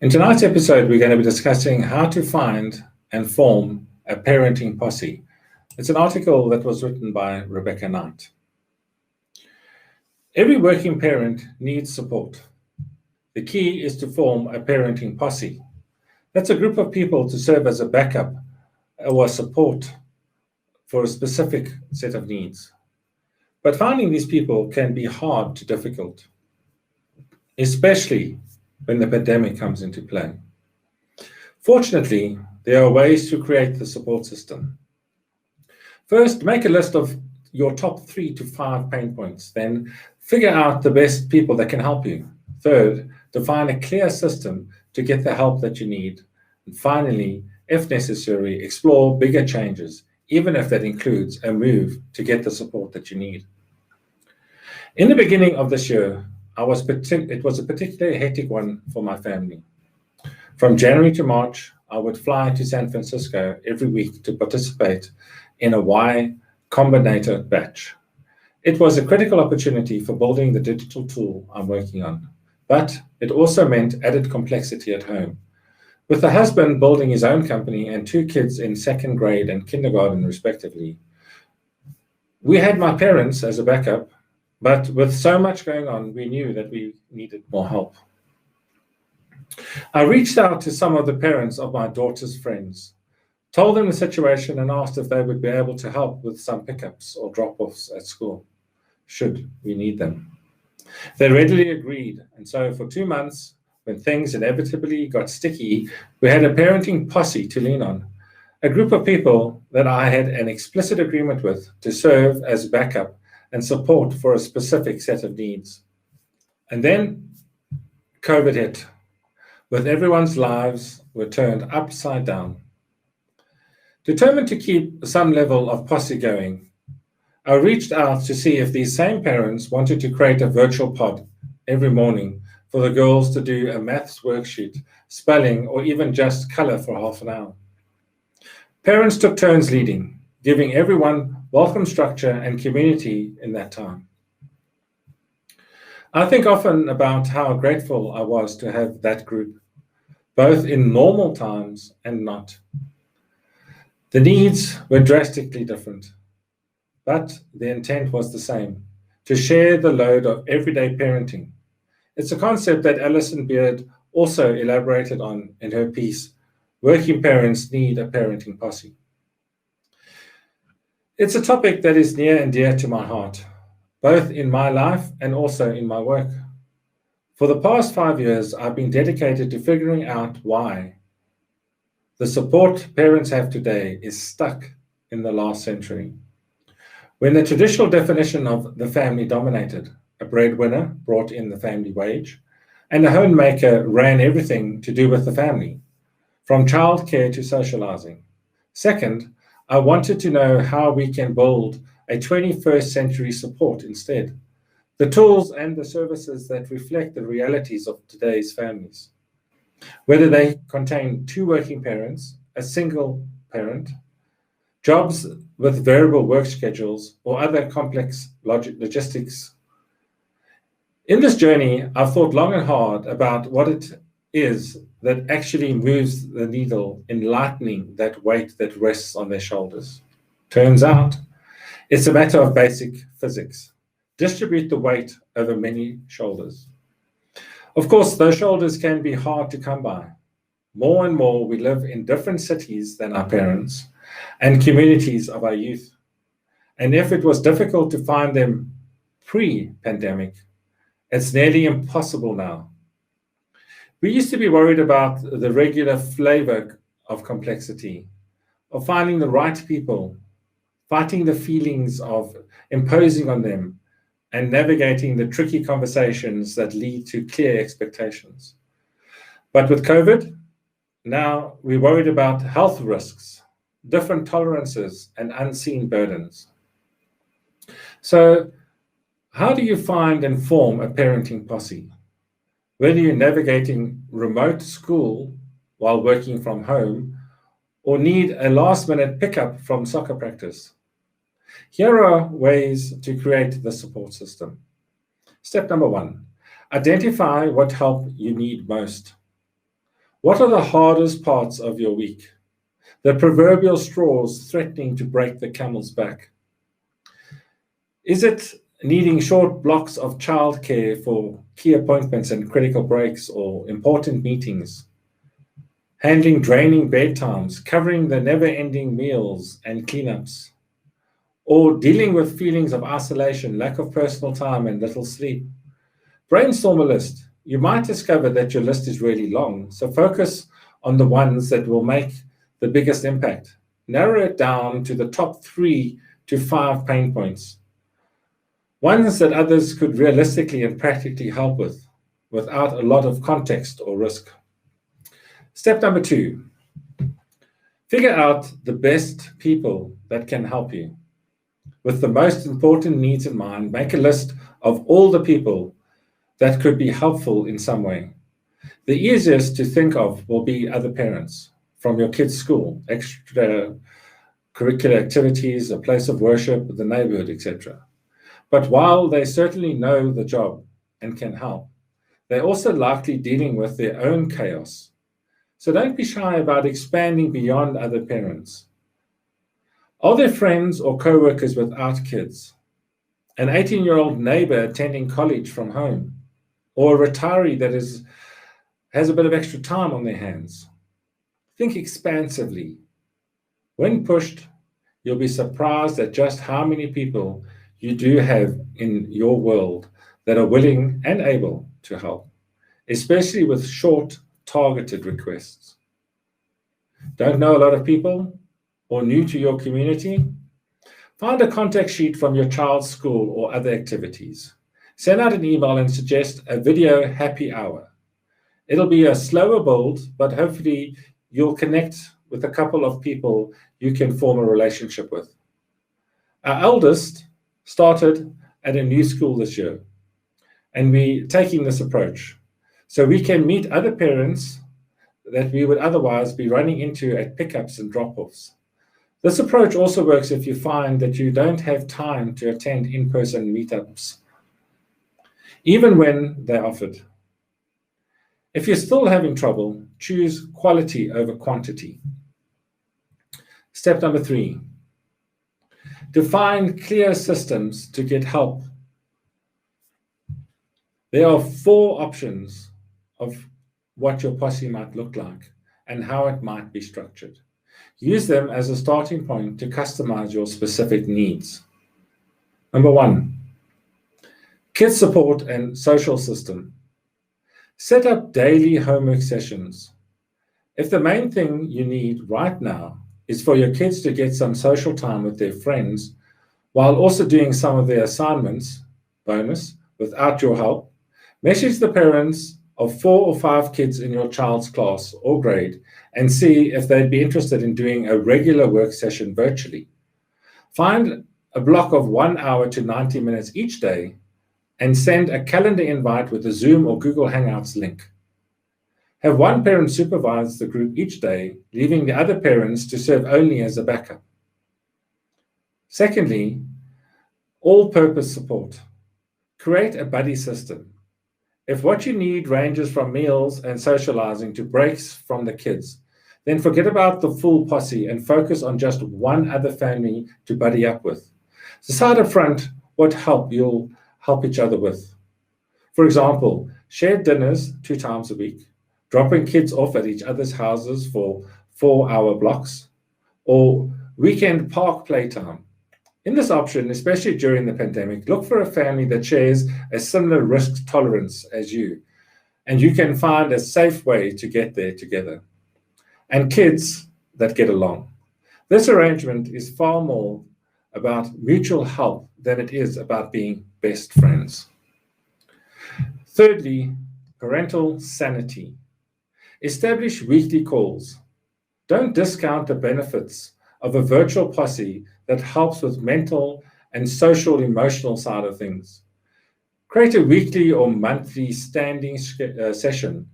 In tonight's episode, we're going to be discussing how to find and form a parenting posse. It's an article that was written by Rebecca Knight. Every working parent needs support. The key is to form a parenting posse. That's a group of people to serve as a backup or support for a specific set of needs. But finding these people can be hard to difficult, especially when the pandemic comes into play. Fortunately, there are ways to create the support system. First, make a list of your top 3 to 5 pain points. Then figure out the best people that can help you. Third, define a clear system to get the help that you need. And finally, if necessary, explore bigger changes, even if that includes a move to get the support that you need. In the beginning of this year, it was a particularly hectic one for my family. From January to March, I would fly to San Francisco every week to participate in a Y Combinator batch. It was a critical opportunity for building the digital tool I'm working on, but it also meant added complexity at home. With the husband building his own company and 2 kids in 2nd grade and kindergarten respectively, we had my parents as a backup, but with so much going on, we knew that we needed more help. I reached out to some of the parents of my daughter's friends, told them the situation and asked if they would be able to help with some pickups or drop-offs at school, should we need them. They readily agreed, and so for 2 months, when things inevitably got sticky, we had a parenting posse to lean on, a group of people that I had an explicit agreement with to serve as backup and support for a specific set of needs. And then COVID hit, with everyone's lives were turned upside down. Determined to keep some level of posse going, I reached out to see if these same parents wanted to create a virtual pod every morning for the girls to do a maths worksheet, spelling, or even just color for half an hour. Parents took turns leading, giving everyone welcome structure and community in that time. I think often about how grateful I was to have that group, both in normal times and not. The needs were drastically different, but the intent was the same, to share the load of everyday parenting. It's a concept that Alison Beard also elaborated on in her piece, Working Parents Need a Parenting Posse. It's a topic that is near and dear to my heart, both in my life and also in my work. For the past 5 years, I've been dedicated to figuring out why the support parents have today is stuck in the last century. When the traditional definition of the family dominated, a breadwinner brought in the family wage, and a homemaker ran everything to do with the family, from childcare to socializing. Second, I wanted to know how we can build a 21st century support instead, the tools and the services that reflect the realities of today's families. Whether they contain 2 working parents, a single parent, jobs with variable work schedules, or other complex logistics. In this journey, I've thought long and hard about what it is that actually moves the needle in lightening that weight that rests on their shoulders. Turns out, it's a matter of basic physics. Distribute the weight over many shoulders. Of course, those shoulders can be hard to come by. More and more, we live in different cities than our parents and communities of our youth. And if it was difficult to find them pre-pandemic, it's nearly impossible now. We used to be worried about the regular flavor of complexity, of finding the right people, fighting the feelings of imposing on them, and navigating the tricky conversations that lead to clear expectations. But with COVID, now we're worried about health risks, different tolerances, and unseen burdens. So, how do you find and form a parenting posse? Whether you're navigating remote school while working from home, or need a last-minute pickup from soccer practice, here are ways to create the support system. Step number 1, identify what help you need most. What are the hardest parts of your week? The proverbial straws threatening to break the camel's back. Is it needing short blocks of childcare for key appointments and critical breaks or important meetings? Handling draining bedtimes, covering the never-ending meals and cleanups? Or dealing with feelings of isolation, lack of personal time, and little sleep? Brainstorm a list. You might discover that your list is really long, so focus on the ones that will make the biggest impact. Narrow it down to the top 3 to 5 pain points, ones that others could realistically and practically help with, without a lot of context or risk. Step number 2, figure out the best people that can help you. With the most important needs in mind, make a list of all the people that could be helpful in some way. The easiest to think of will be other parents from your kids' school, extra curricular activities, a place of worship, the neighborhood, etc. But while they certainly know the job and can help, they're also likely dealing with their own chaos. So don't be shy about expanding beyond other parents. Are there friends or co-workers without kids? An 18-year-old neighbor attending college from home? Or a retiree that has a bit of extra time on their hands? Think expansively. When pushed, you'll be surprised at just how many people you do have in your world that are willing and able to help, especially with short, targeted requests. Don't know a lot of people or new to your community? Find a contact sheet from your child's school or other activities. Send out an email and suggest a video happy hour. It'll be a slower build, but hopefully you'll connect with a couple of people you can form a relationship with. Our eldest started at a new school this year, and we're taking this approach so we can meet other parents that we would otherwise be running into at pickups and drop-offs. This approach also works if you find that you don't have time to attend in-person meetups, even when they're offered. If you're still having trouble, choose quality over quantity. Step number 3, define clear systems to get help. There are 4 options of what your posse might look like and how it might be structured. Use them as a starting point to customize your specific needs. Number 1, kids support and social system. Set up daily homework sessions. If the main thing you need right now is for your kids to get some social time with their friends while also doing some of their assignments, bonus, without your help, message the parents of 4 or 5 kids in your child's class or grade and see if they'd be interested in doing a regular work session virtually. Find a block of 1 hour to 90 minutes each day and send a calendar invite with a Zoom or Google Hangouts link. Have one parent supervise the group each day, leaving the other parents to serve only as a backup. Secondly, all-purpose support. Create a buddy system. If what you need ranges from meals and socializing to breaks from the kids, then forget about the full posse and focus on just one other family to buddy up with. Decide up front what help you'll help each other with. For example, shared dinners 2 times a week, dropping kids off at each other's houses for 4-hour blocks, or weekend park playtime. In this option, especially during the pandemic, look for a family that shares a similar risk tolerance as you, and you can find a safe way to get there together. And kids that get along. This arrangement is far more about mutual help than it is about being best friends. Thirdly, parental sanity. Establish weekly calls. Don't discount the benefits of a virtual posse that helps with mental and social emotional side of things. Create a weekly or monthly standing session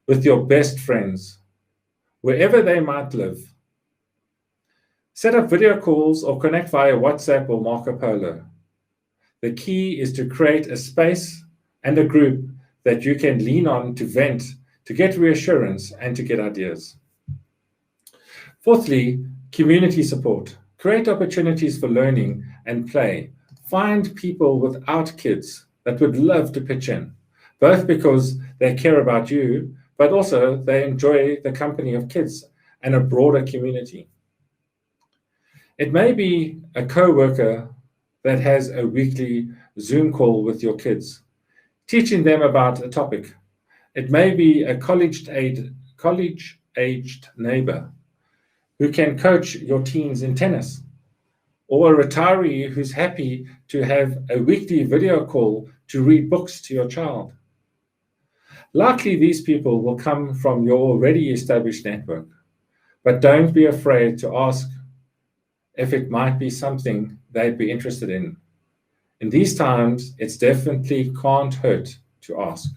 with your best friends, wherever they might live. Set up video calls or connect via WhatsApp or Marco Polo. The key is to create a space and a group that you can lean on to vent to get reassurance, and to get ideas. Fourthly, community support. Create opportunities for learning and play. Find people without kids that would love to pitch in, both because they care about you, but also they enjoy the company of kids and a broader community. It may be a co-worker that has a weekly Zoom call with your kids, teaching them about a topic. It may be a college-aged neighbor who can coach your teens in tennis, or a retiree who's happy to have a weekly video call to read books to your child. Likely these people will come from your already established network, but don't be afraid to ask if it might be something they'd be interested in. In these times, it definitely can't hurt to ask.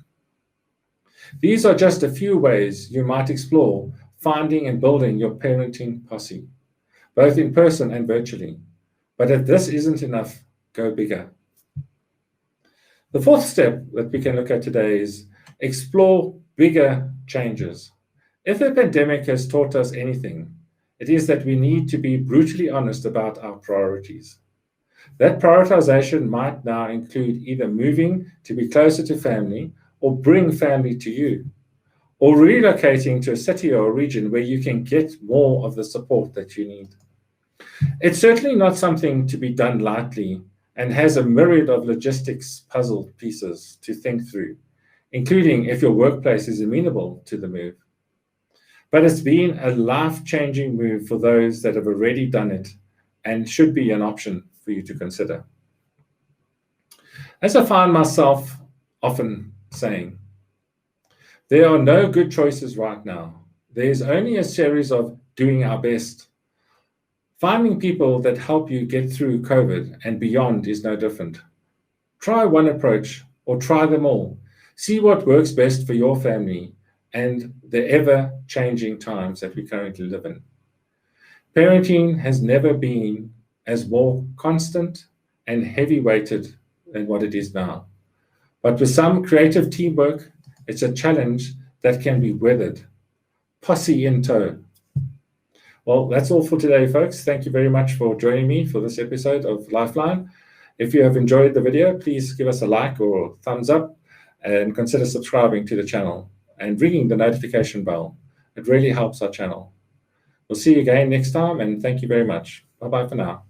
These are just a few ways you might explore finding and building your parenting posse, both in person and virtually. But if this isn't enough, go bigger. The fourth step that we can look at today is explore bigger changes. If the pandemic has taught us anything, it is that we need to be brutally honest about our priorities. That prioritization might now include either moving to be closer to family or bring family to you, or relocating to a city or a region where you can get more of the support that you need. It's certainly not something to be done lightly and has a myriad of logistics puzzle pieces to think through, including if your workplace is amenable to the move. But it's been a life-changing move for those that have already done it and should be an option for you to consider. As I find myself often saying, there are no good choices right now. There's only a series of doing our best. Finding people that help you get through COVID and beyond is no different. Try one approach or try them all. See what works best for your family and the ever-changing times that we currently live in. Parenting has never been as more constant and heavy-weighted than what it is now. But with some creative teamwork, it's a challenge that can be weathered. Posse in tow. Well, that's all for today, folks. Thank you very much for joining me for this episode of Lifeline. If you have enjoyed the video, please give us a like or thumbs up and consider subscribing to the channel and ringing the notification bell. It really helps our channel. We'll see you again next time, and thank you very much. Bye-bye for now.